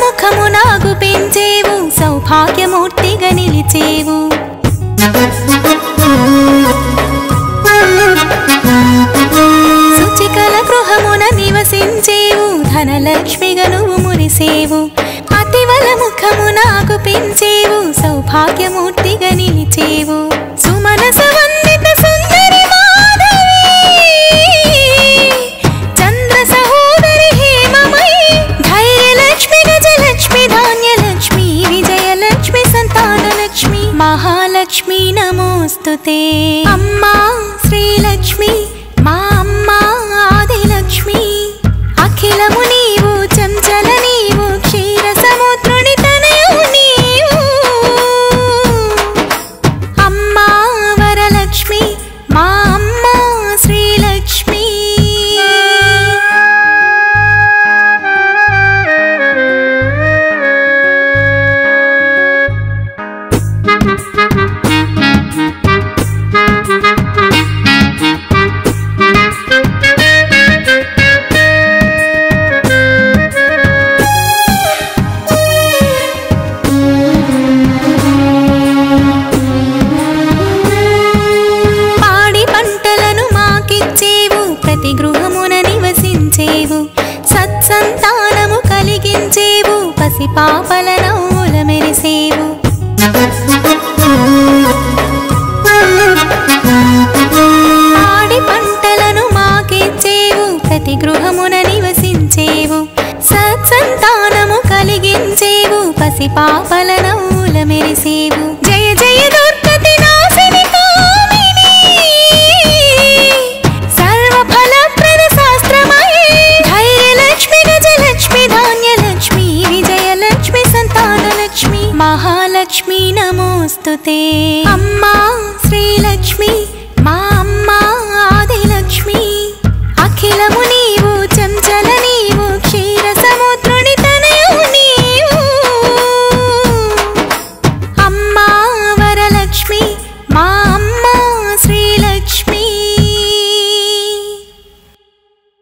ముఖము నాగు పెంచేవు సౌభాగ్యమూర్తిగా నిలిచేవు శుచికల గృహమున నివసించేవు ధనలక్ష్మిగా నువ్వు మురిసేవు అతివల ముఖము నాగు పెంచేవు సౌభాగ్యమూర్తిగా నిలిచేవు సుమనస వందిత సుందరి మాధవి చంద్ర సహోదరి హేమమయి ధైర్యలక్ష్మి గజలక్ష్మి ధాన్యలక్ష్మి విజయలక్ష్మి సంతానలక్ష్మి మహాలక్ష్మి నమోస్తుతే అమ్మా శ్రీలక్ష్మి మా అమ్మా ఆదిలక్ష్మి అఖిలము నీవు చంచల నీవు క్షీర సముద్రుని తనయు నీవు అమ్మా వరలక్ష్మి మా అమ్మా శ్రీలక్ష్మి గృహమున నివసించేవు సత్సంతానము కలిగించేవు పసి పాపల నవ్వుల మెరిసేవు పాడి పంటలను మాకిచ్చేవు ప్రతి గృహమున నివసించేవు సత్సంతానము కలిగించేవు పసి పాపల నవ్వుల మెరిసేవు జయ జయ దుర్గతి నాశిని కామిని సర్వఫలప్రద శాస్త్రమయీ ధైర్యలక్ష్మి గజలక్ష్మి ధాన్యలక్ష్మి విజయలక్ష్మి సంతానలక్ష్మి మహాలక్ష్మి నమోస్తుతే అమ్మా శ్రీలక్ష్మి